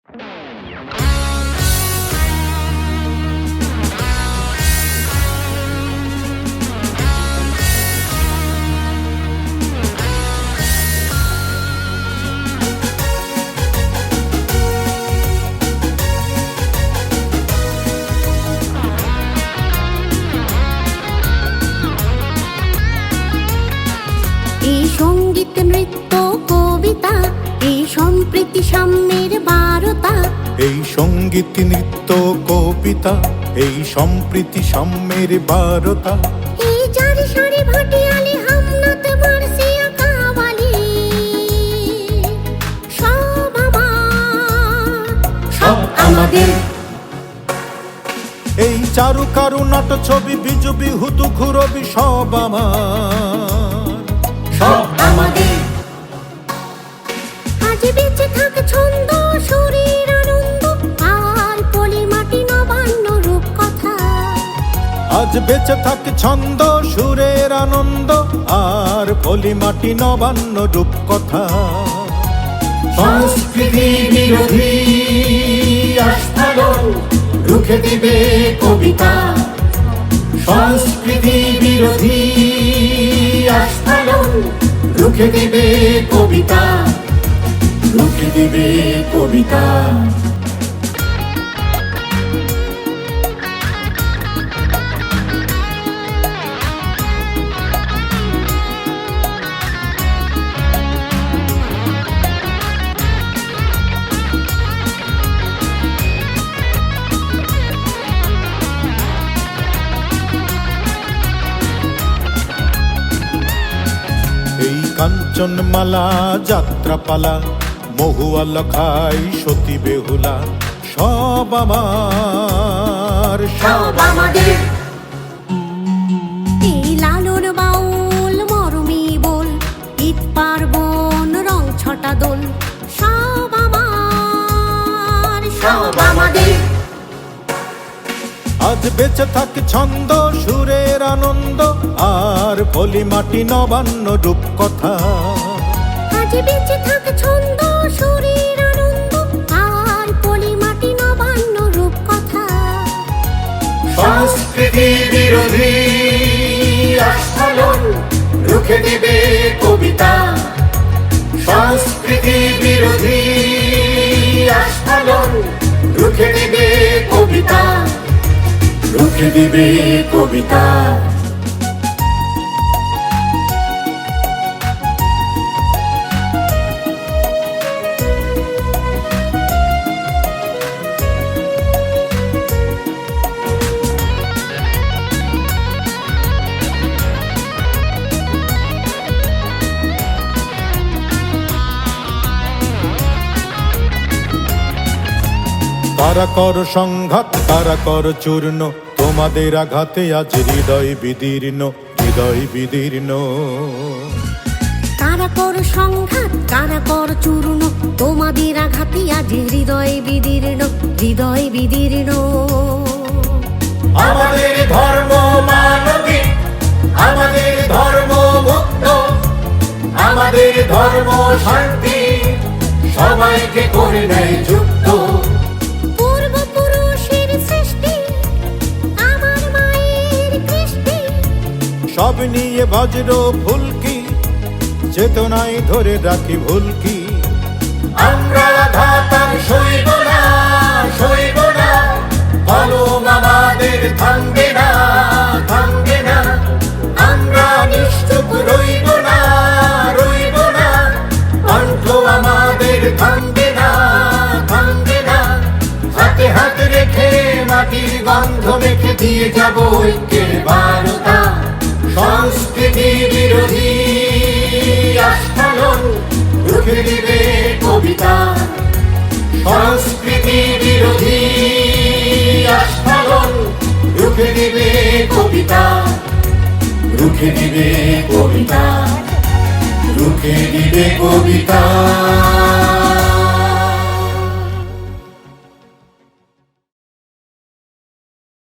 এই সঙ্গীত নৃত্য কবিতা, এই সম্প্রীতি সাম্যের বারতা। এই সঙ্গীত নৃত্য কবিতা, এই সম্প্রীতি সাম্যের বারতা। এই জারি সারি ভাটিয়ালি হামনাত মার্সিয়া কাওয়ালি, সব আমার, সব আমাদের। এই চারু কারু নাট ছবি বিজু বিহুতু ঘুরবি সব আমার, সব আমাদের। আজ বেঁচে থাক ছন্দ শরীর আনন্দ আর পলিমাটি নবান্ন রূপকথা। আজ বেঁচে থাক ছন্দ সুরের আনন্দ আর পলিমাটি নবান্ন রূপকথা। সংস্কৃতি বিরোধী আস্ফালন রুখে দিবে কবিতা। সংস্কৃতি বিরোধী আস্ফালন রুখে দিবে কবিতা, রুখে দিবে কবিতা। এই কাঞ্চনমালা যাত্রাপালা মহুয়া লখাই সতী বেহুলা সব আমার, সব আমাদের। এই লালন বাউল মরমি বল ঈদ পার্বণ রং ছটা দোল, সব আমার, সব আমাদের। আজ বেঁচে থাক ছন্দ সুরের আনন্দ আর পলিমাটি নবান্ন রূপকথা। আজ বেঁচে থাক ছন্দ শরীর আনন্দ আর পলিমাটি নবান্ন রূপকথা। সংস্কৃতি বিরোধী আস্ফালন রুখে দিবে কবিতা। সংস্কৃতি বিরোধী আস্ফালন রুখে দিবে কবিতা, রুখে দিবে কবিতা। তারা কর সংঘাত, তারা কর চূর্ণ, তোমাদের আঘাতে আজ হৃদয় বিদীর্ণ, হৃদয় বিদীর্ণ। কারা কর সংঘাত, কারা কর চূর্ণ, তোমাদের আঘাতে আজ হৃদয় বিদীর্ণ, হৃদয় বিদীর্ণ। আমাদের ধর্ম মানবিক, আমাদের ধর্ম মুক্ত, আমাদের ধর্ম শান্তি, সবাইকে করে নেয় যুক্ত। পূর্বপুরুষের সৃষ্টি, আমার মায়ের কৃষ্টি, সব নিয়ে বজ্র ফুলকি, চেতনায় ধরে রাখি ভুলকি। আমরা ঘাতার সইব না, সইব না, কলম আমাদের থামবে না, থামবে না। আমরা নিশ্চুপ রইব না, রইব না, কণ্ঠ আমাদের থামবে না, থামবে না। হাতে হাত রেখে মাটির গন্ধ মেখে দিয়ে যাব ঐক্যের বারতা। সংস্কৃতি বিরোধী আস্ফালন রুখে দিবে কবিতা। সংস্কৃতি বিরোধী আস্ফালন রুখে দিবে কবিতা, রুখে দিবে কবিতা, রুখে দিবে কবিতা।